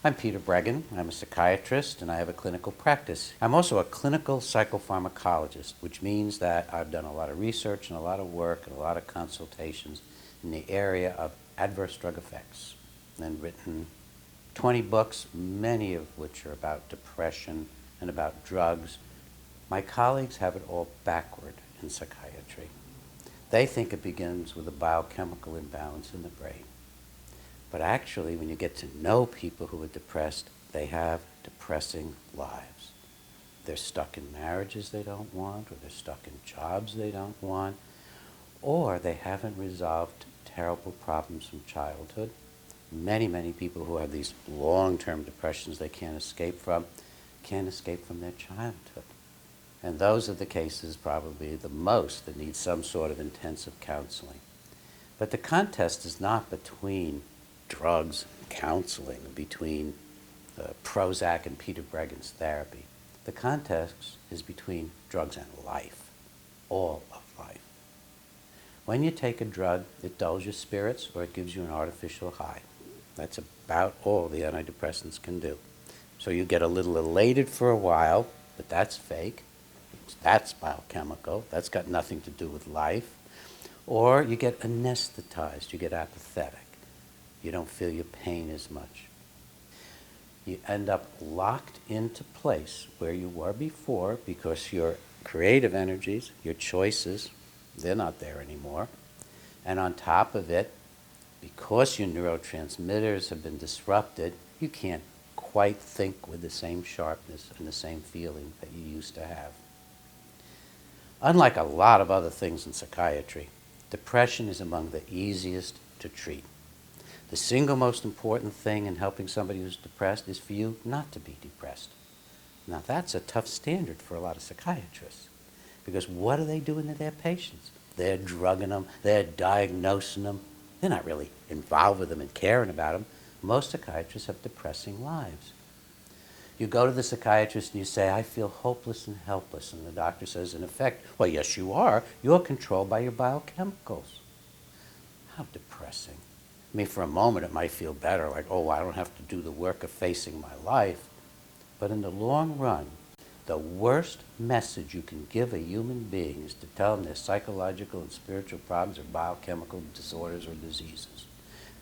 I'm Peter Breggin. I'm a psychiatrist and I have a clinical practice. I'm also a clinical psychopharmacologist, which means that I've done a lot of research and a lot of work and a lot of consultations in the area of adverse drug effects and written 20 books, many of which are about depression and about drugs. My colleagues have it all backward in psychiatry. They think it begins with a biochemical imbalance in the brain. But actually, when you get to know people who are depressed, they have depressing lives. They're stuck in marriages they don't want, or they're stuck in jobs they don't want, or they haven't resolved terrible problems from childhood. Many, many people who have these long-term depressions they can't escape from their childhood. And those are the cases probably the most that need some sort of intensive counseling. But the contest is not between drugs and counseling, between Prozac and Peter Breggin's therapy. The contest is between drugs and life, all of life. When you take a drug, it dulls your spirits or it gives you an artificial high. That's about all the antidepressants can do. So you get a little elated for a while, but that's fake. That's biochemical. That's got nothing to do with life. Or you get anesthetized. You get apathetic. You don't feel your pain as much. You end up locked into place where you were before because your creative energies, your choices, they're not there anymore. And on top of it, because your neurotransmitters have been disrupted, you can't quite think with the same sharpness and the same feeling that you used to have. Unlike a lot of other things in psychiatry, depression is among the easiest to treat. The single most important thing in helping somebody who's depressed is for you not to be depressed. Now that's a tough standard for a lot of psychiatrists, because what are they doing to their patients? They're drugging them, they're diagnosing them, they're not really involved with them and caring about them. Most psychiatrists have depressing lives. You go to the psychiatrist and you say, I feel hopeless and helpless. And the doctor says, in effect, well, yes, you are. You're controlled by your biochemicals. How depressing. I mean, for a moment, it might feel better, like, oh, I don't have to do the work of facing my life. But in the long run, the worst message you can give a human being is to tell them their psychological and spiritual problems are biochemical disorders or diseases,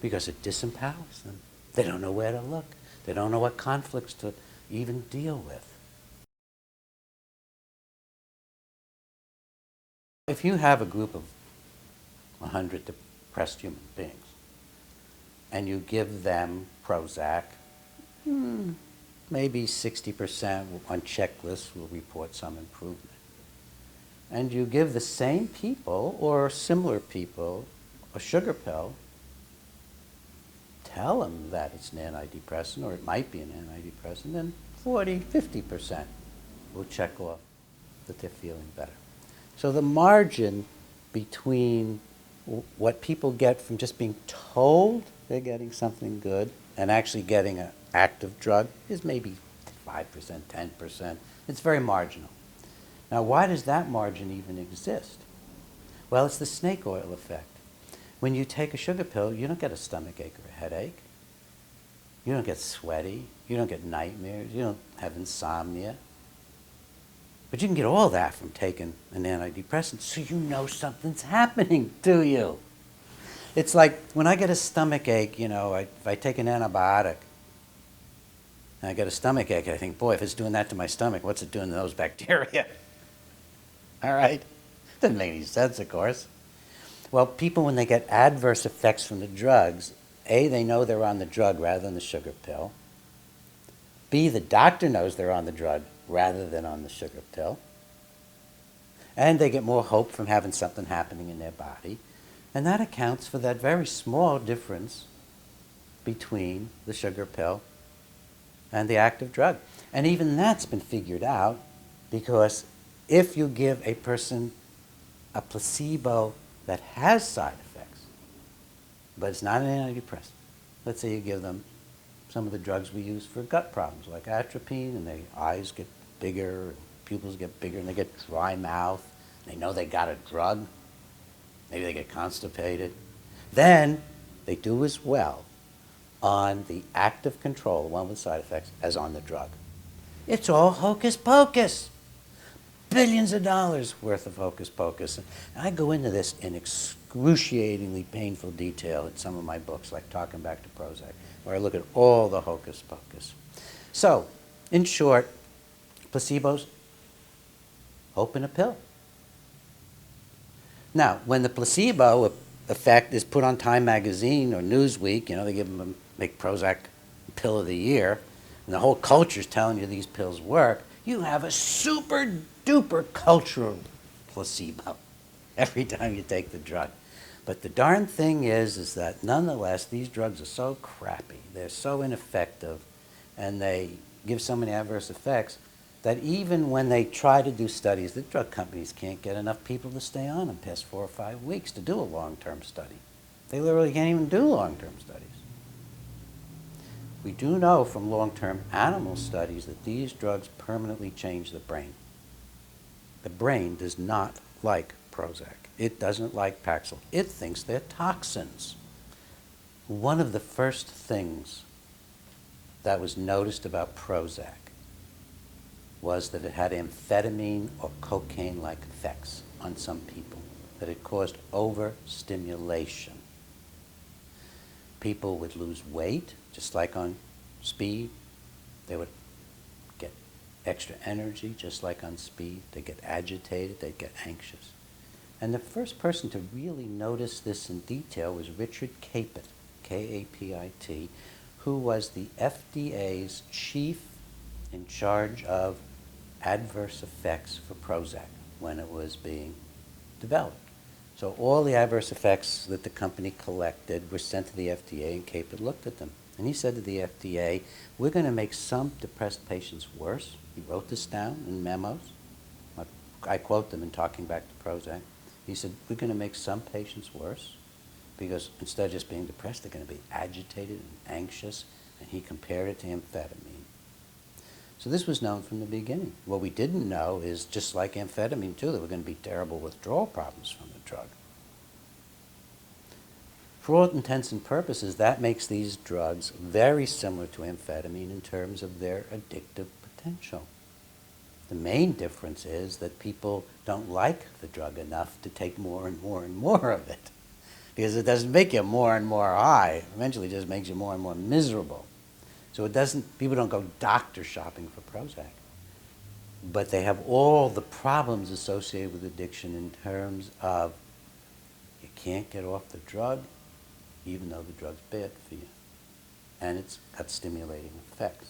because it disempowers them. They don't know where to look. They don't know what conflicts to even deal with. If you have a group of 100 depressed human beings and you give them Prozac, maybe 60% on checklists will report some improvement. And you give the same people or similar people a sugar pill, tell them that it's an antidepressant or it might be an antidepressant, then 40, 50% will check off that they're feeling better. So the margin between what people get from just being told they're getting something good and actually getting an active drug is maybe 5%, 10%. It's very marginal. Now, why does that margin even exist? Well, it's the snake oil effect. When you take a sugar pill, you don't get a stomach ache or a headache. You don't get sweaty. You don't get nightmares. You don't have insomnia. But you can get all that from taking an antidepressant, so you know something's happening to you. It's like when I get a stomach ache, you know, if I take an antibiotic and I get a stomach ache, I think, boy, if it's doing that to my stomach, what's it doing to those bacteria? All right? Doesn't make any sense, of course. Well, people, when they get adverse effects from the drugs, A, they know they're on the drug rather than the sugar pill. B, the doctor knows they're on the drug rather than on the sugar pill. And they get more hope from having something happening in their body. And that accounts for that very small difference between the sugar pill and the active drug. And even that's been figured out, because if you give a person a placebo that has side effects, but it's not an antidepressant, let's say you give them some of the drugs we use for gut problems, like atropine, and their eyes get bigger, and pupils get bigger, and they get dry mouth, they know they got a drug, maybe they get constipated, then they do as well on the active control, the one with side effects, as on the drug. It's all hocus pocus. Billions of dollars worth of hocus pocus. And I go into this in excruciatingly painful detail in some of my books, like Talking Back to Prozac, where I look at all the hocus pocus. So, in short, placebos, hope in a pill. Now, when the placebo effect is put on Time Magazine or Newsweek, they give them make Prozac pill of the year, and the whole culture is telling you these pills work, you have a super duper cultural placebo every time you take the drug. But the darn thing is that nonetheless, these drugs are so crappy, they're so ineffective, and they give so many adverse effects that even when they try to do studies, the drug companies can't get enough people to stay on them past 4 or 5 weeks to do a long-term study. They literally can't even do long-term studies. We do know from long-term animal studies that these drugs permanently change the brain. The brain does not like Prozac. It doesn't like Paxil. It thinks they're toxins. One of the first things that was noticed about Prozac was that it had amphetamine or cocaine-like effects on some people, that it caused overstimulation. People would lose weight, just like on speed. They would get extra energy, just like on speed. They'd get agitated, they'd get anxious. And the first person to really notice this in detail was Richard Capit, K-A-P-I-T, who was the FDA's chief in charge of adverse effects for Prozac when it was being developed. So all the adverse effects that the company collected were sent to the FDA, and Capit looked at them. And he said to the FDA, we're going to make some depressed patients worse. He wrote this down in memos. I quote them in Talking Back to Prozac. He said, we're going to make some patients worse because instead of just being depressed, they're going to be agitated and anxious. And he compared it to amphetamine. So this was known from the beginning. What we didn't know is, just like amphetamine too, there were going to be terrible withdrawal problems from the drug. For all intents and purposes, that makes these drugs very similar to amphetamine in terms of their addictive potential. The main difference is that people don't like the drug enough to take more and more and more of it, because it doesn't make you more and more high. Eventually it just makes you more and more miserable. So people don't go doctor shopping for Prozac. But they have all the problems associated with addiction in terms of you can't get off the drug, even though the drug's bad for you. And it's got stimulating effects.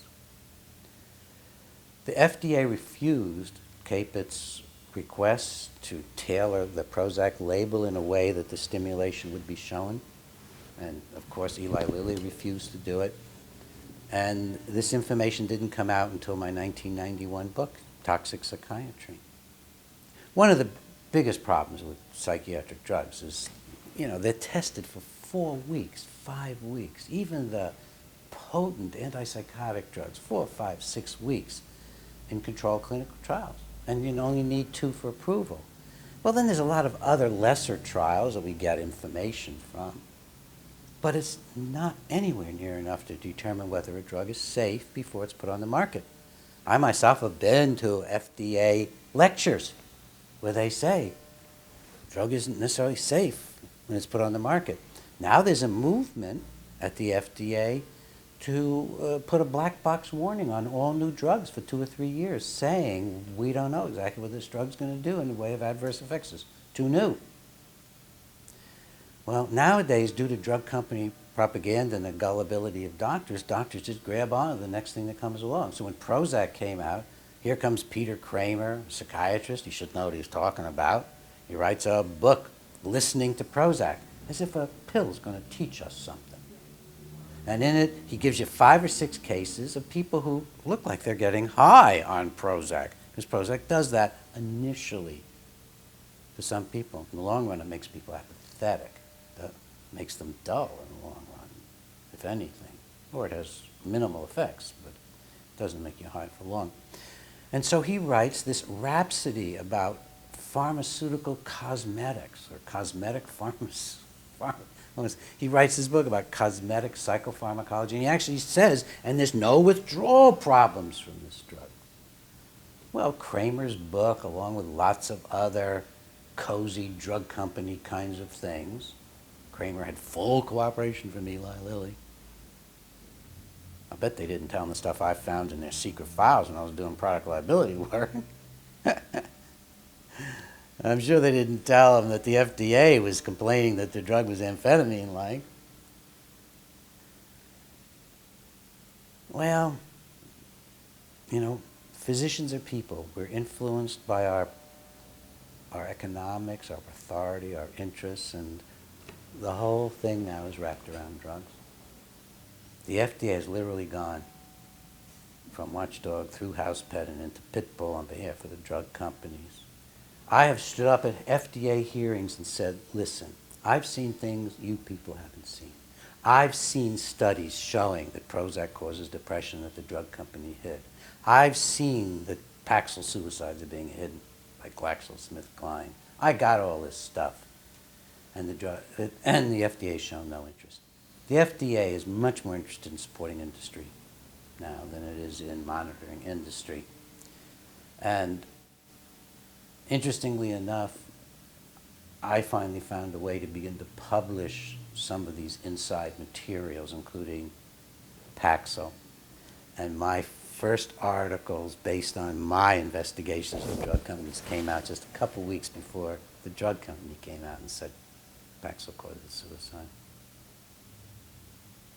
The FDA refused Capit's request to tailor the Prozac label in a way that the stimulation would be shown. And of course, Eli Lilly refused to do it. And this information didn't come out until my 1991 book, Toxic Psychiatry. One of the biggest problems with psychiatric drugs is, they're tested for 4 weeks, 5 weeks. Even the potent antipsychotic drugs, 4, 5, 6 weeks in controlled clinical trials. And you only need 2 for approval. Well, then there's a lot of other lesser trials that we get information from. But it's not anywhere near enough to determine whether a drug is safe before it's put on the market. I myself have been to FDA lectures where they say the drug isn't necessarily safe when it's put on the market. Now there's a movement at the FDA to put a black box warning on all new drugs for 2 or 3 years, saying we don't know exactly what this drug's going to do in the way of adverse effects. It's too new. Well, nowadays, due to drug company propaganda and the gullibility of doctors just grab on to the next thing that comes along. So when Prozac came out, here comes Peter Kramer, a psychiatrist. He should know what he's talking about. He writes a book, Listening to Prozac, as if a pill's going to teach us something. And in it, he gives you 5 or 6 cases of people who look like they're getting high on Prozac, because Prozac does that initially to some people. In the long run, it makes people apathetic. That makes them dull in the long run, if anything. Or it has minimal effects, but it doesn't make you high for long. And so he writes this rhapsody about pharmaceutical cosmetics, or cosmetic He writes his book about cosmetic psychopharmacology, and he actually says, and there's no withdrawal problems from this drug. Well, Kramer's book, along with lots of other cozy drug company kinds of things, Kramer had full cooperation from Eli Lilly. I bet they didn't tell him the stuff I found in their secret files when I was doing product liability work. I'm sure they didn't tell him that the FDA was complaining that the drug was amphetamine-like. Well, you know, physicians are people. We're influenced by our economics, our authority, our interests, and the whole thing now is wrapped around drugs. The FDA has literally gone from watchdog through house pet and into pit bull on behalf of the drug companies. I have stood up at FDA hearings and said, listen, I've seen things you people haven't seen. I've seen studies showing that Prozac causes depression that the drug company hid. I've seen that Paxil suicides are being hidden by GlaxoSmithKline. I got all this stuff. And the FDA has shown no interest. The FDA is much more interested in supporting industry now than it is in monitoring industry. And interestingly enough, I finally found a way to begin to publish some of these inside materials, including Paxil. And my first articles based on my investigations of the drug companies came out just a couple weeks before the drug company came out and said Paxil causes suicide.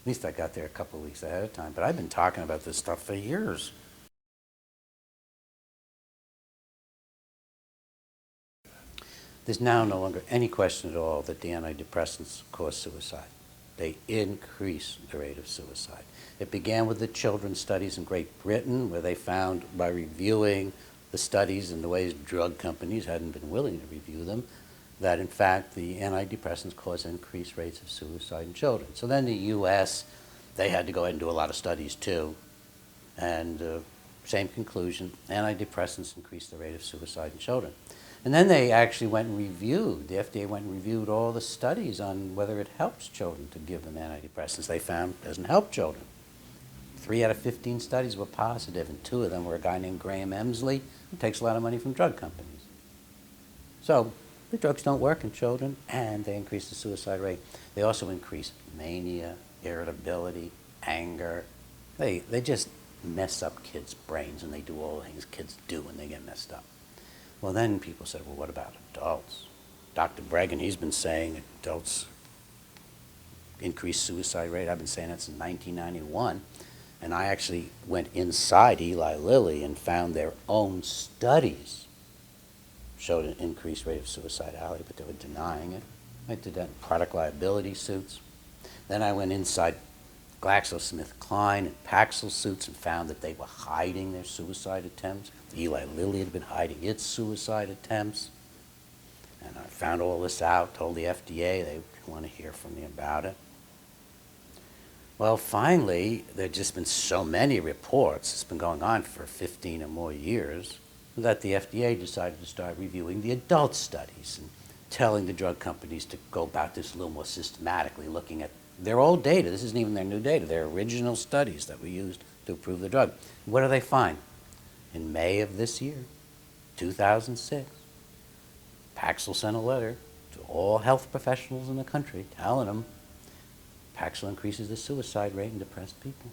At least I got there a couple of weeks ahead of time, but I've been talking about this stuff for years. There's now no longer any question at all that the antidepressants cause suicide. They increase the rate of suicide. It began with the children's studies in Great Britain, where they found by reviewing the studies and the ways drug companies hadn't been willing to review them, that in fact the antidepressants cause increased rates of suicide in children. So then the US, they had to go ahead and do a lot of studies too. And same conclusion, antidepressants increase the rate of suicide in children. And then they actually went and reviewed, the FDA went and reviewed all the studies on whether it helps children to give them antidepressants. They found it doesn't help children. 3 out of 15 studies were positive, and 2 of them were a guy named Graham Emsley, who takes a lot of money from drug companies. So the drugs don't work in children, and they increase the suicide rate. They also increase mania, irritability, anger. They just mess up kids' brains, and they do all the things kids do when they get messed up. Well, then people said, well, what about adults? Dr. Breggin, he's been saying adults increase suicide rate. I've been saying that since 1991. And I actually went inside Eli Lilly and found their own studies showed an increased rate of suicidality, but they were denying it. I did that in product liability suits. Then I went inside GlaxoSmithKline and Paxil suits and found that they were hiding their suicide attempts. Eli Lilly had been hiding its suicide attempts. And I found all this out, told the FDA they didn't want to hear from me about it. Well, finally, there had just been so many reports, it's been going on for 15 or more years, that the FDA decided to start reviewing the adult studies and telling the drug companies to go about this a little more systematically, looking at their old data. This isn't even their new data, their original studies that were used to approve the drug. What do they find? In May of this year, 2006, Paxil sent a letter to all health professionals in the country telling them Paxil increases the suicide rate in depressed people.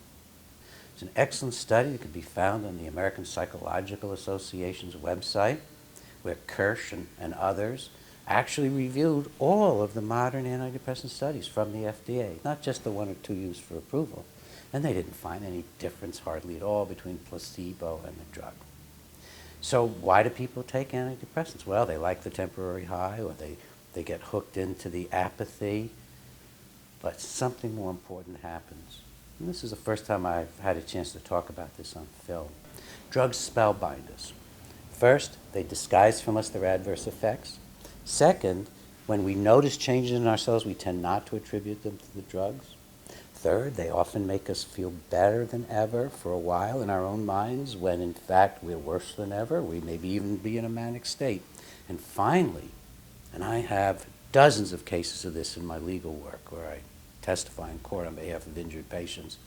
It's an excellent study that could be found on the American Psychological Association's website, where Kirsch and others actually reviewed all of the modern antidepressant studies from the FDA, not just the 1 or 2 used for approval. And they didn't find any difference hardly at all between placebo and the drug. So why do people take antidepressants? Well, they like the temporary high, or they get hooked into the apathy. But something more important happens. And this is the first time I've had a chance to talk about this on film. Drugs spellbind us. First, they disguise from us their adverse effects. Second, when we notice changes in ourselves, we tend not to attribute them to the drugs. Third, they often make us feel better than ever for a while in our own minds, when in fact we're worse than ever. We maybe even be in a manic state. And finally, and I have dozens of cases of this in my legal work where I testify in court on behalf of injured patients.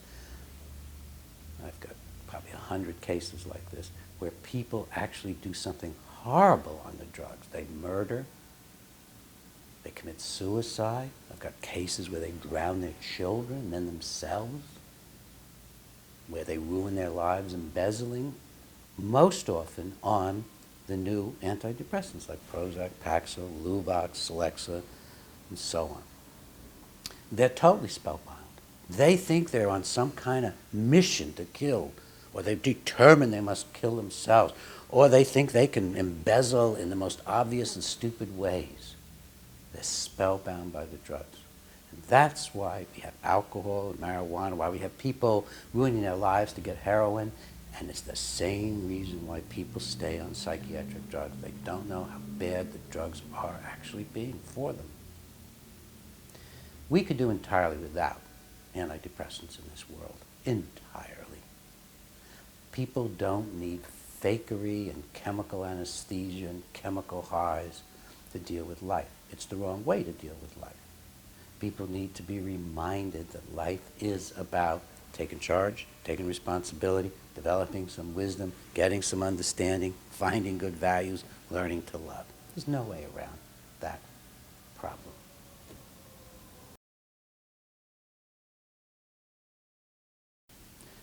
I've got probably 100 cases like this where people actually do something horrible on the drugs. They murder, they commit suicide. I've got cases where they drown their children and then themselves, where they ruin their lives embezzling, most often on the new antidepressants like Prozac, Paxil, Luvox, Celexa, and so on. They're totally spellbound. They think they're on some kind of mission to kill, or they've determined they must kill themselves, or they think they can embezzle in the most obvious and stupid ways. They're spellbound by the drugs. And that's why we have alcohol and marijuana, why we have people ruining their lives to get heroin, and it's the same reason why people stay on psychiatric drugs. They don't know how bad the drugs are actually being for them. We could do entirely without antidepressants in this world, entirely. People don't need fakery and chemical anesthesia and chemical highs to deal with life. It's the wrong way to deal with life. People need to be reminded that life is about taking charge, taking responsibility, developing some wisdom, getting some understanding, finding good values, learning to love. There's no way around that problem.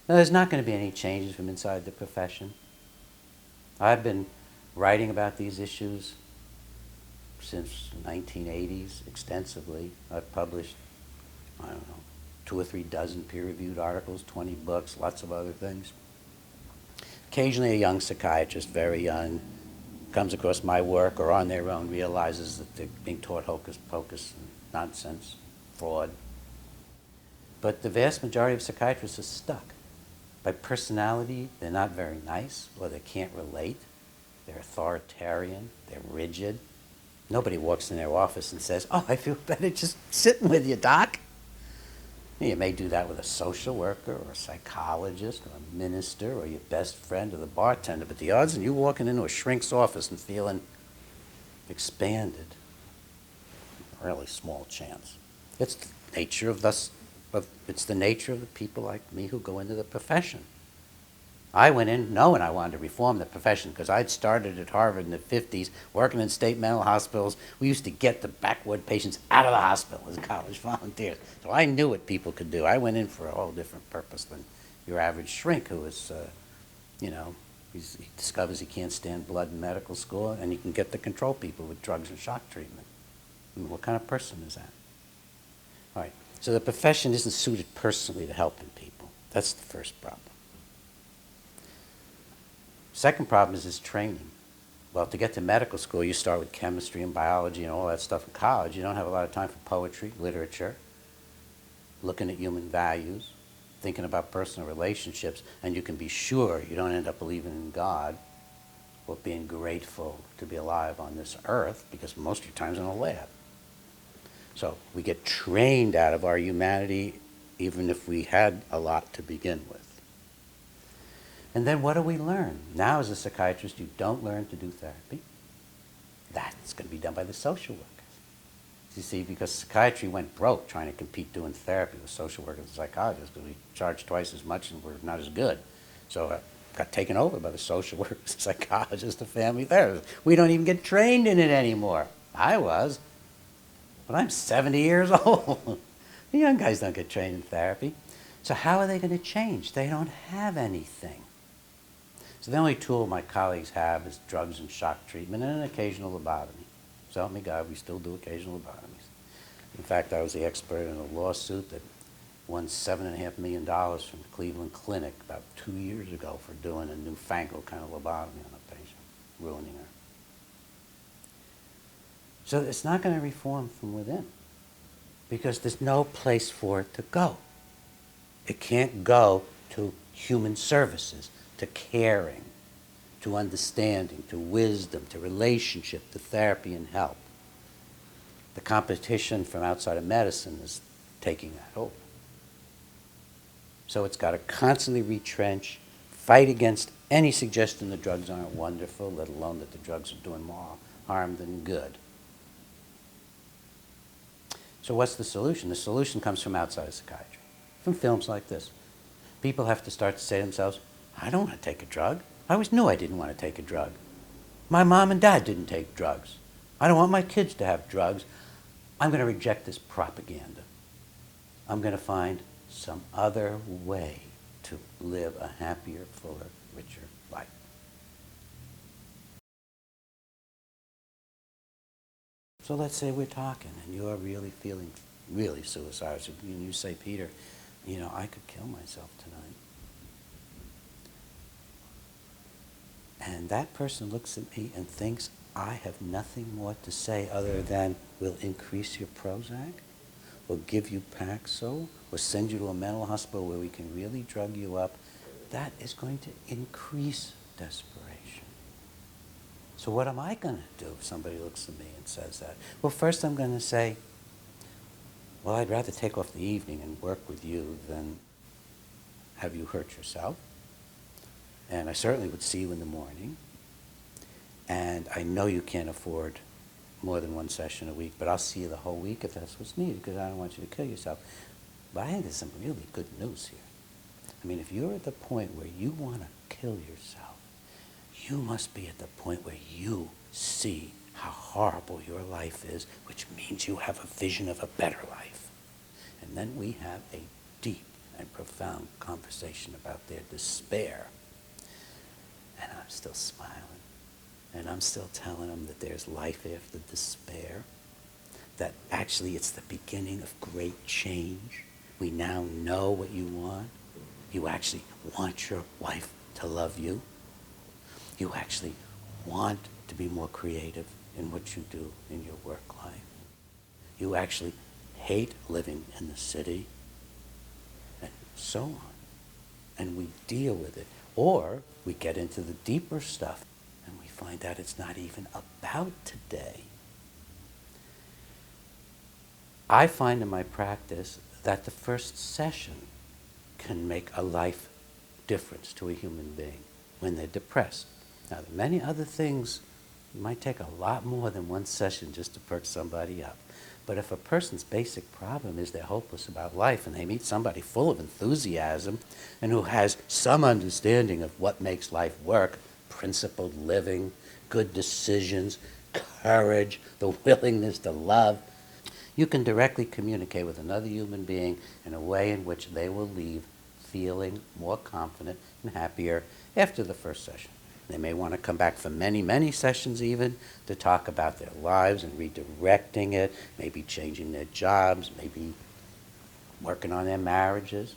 Now, there's not going to be any changes from inside the profession. I've been writing about these issues since the 1980s extensively. I've published, I don't know, 2 or 3 dozen peer-reviewed articles, 20 books, lots of other things. Occasionally a young psychiatrist, very young, comes across my work or on their own realizes that they're being taught hocus pocus and nonsense, fraud. But the vast majority of psychiatrists are stuck. By personality, they're not very nice, or they can't relate. They're authoritarian, they're rigid. Nobody walks in their office and says, "Oh, I feel better just sitting with you, doc." You may do that with a social worker or a psychologist or a minister or your best friend or the bartender, but the odds of you walking into a shrink's office and feeling expanded, really small chance. It's the nature of the people like me who go into the profession. I went in knowing I wanted to reform the profession because I'd started at Harvard in the 50s, working in state mental hospitals. We used to get the backward patients out of the hospital as college volunteers. So I knew what people could do. I went in for a whole different purpose than your average shrink who is, he discovers he can't stand blood in medical school and he can get to control people with drugs and shock treatment. I mean, what kind of person is that? All right. So the profession isn't suited personally to helping people. That's the first problem. Second problem is training. Well, to get to medical school, you start with chemistry and biology and all that stuff in college. You don't have a lot of time for poetry, literature, looking at human values, thinking about personal relationships, and you can be sure you don't end up believing in God or being grateful to be alive on this earth because most of your time's in a lab. So we get trained out of our humanity even if we had a lot to begin with. And then what do we learn? Now as a psychiatrist, you don't learn to do therapy. That's going to be done by the social workers. You see, because psychiatry went broke trying to compete doing therapy with social workers and psychologists because we charge twice as much and we're not as good. So I got taken over by the social workers, psychologists, the family therapists. We don't even get trained in it anymore. I was, but I'm 70 years old. The young guys don't get trained in therapy. So how are they going to change? They don't have anything. So the only tool my colleagues have is drugs and shock treatment and an occasional lobotomy. So help me God, we still do occasional lobotomies. In fact, I was the expert in a lawsuit that won $7.5 million from the Cleveland Clinic about 2 years ago for doing a newfangled kind of lobotomy on a patient, ruining her. So it's not going to reform from within because there's no place for it to go. It can't go to human services, to caring, to understanding, to wisdom, to relationship, to therapy and help. The competition from outside of medicine is taking that over. So it's got to constantly retrench, fight against any suggestion the drugs aren't wonderful, let alone that the drugs are doing more harm than good. So what's the solution? The solution comes from outside of psychiatry, from films like this. People have to start to say to themselves, I don't want to take a drug. I always knew I didn't want to take a drug. My mom and dad didn't take drugs. I don't want my kids to have drugs. I'm going to reject this propaganda. I'm going to find some other way to live a happier, fuller, richer life. So let's say we're talking and you're really feeling really suicidal. So you say, Peter, I could kill myself tonight. And that person looks at me and thinks I have nothing more to say other than we'll increase your Prozac, we'll give you Paxil, we'll send you to a mental hospital where we can really drug you up. That is going to increase desperation. So what am I going to do if somebody looks at me and says that? Well, first I'm going to say, well, I'd rather take off the evening and work with you than have you hurt yourself. And I certainly would see you in the morning. And I know you can't afford more than one session a week, but I'll see you the whole week if that's what's needed, because I don't want you to kill yourself. But I think there's some really good news here. I mean, if you're at the point where you want to kill yourself, you must be at the point where you see how horrible your life is, which means you have a vision of a better life. And then we have a deep and profound conversation about their despair. And I'm still smiling. And I'm still telling them that there's life after despair. That actually it's the beginning of great change. We now know what you want. You actually want your wife to love you. You actually want to be more creative in what you do in your work life. You actually hate living in the city. And so on. And we deal with it. Or we get into the deeper stuff and we find out it's not even about today. I find in my practice that the first session can make a life difference to a human being when they're depressed. Now, there are many other things. It might take a lot more than one session just to perk somebody up. But if a person's basic problem is they're hopeless about life and they meet somebody full of enthusiasm and who has some understanding of what makes life work, principled living, good decisions, courage, the willingness to love, you can directly communicate with another human being in a way in which they will leave feeling more confident and happier after the first session. They may want to come back for many, many sessions even to talk about their lives and redirecting it, maybe changing their jobs, maybe working on their marriages.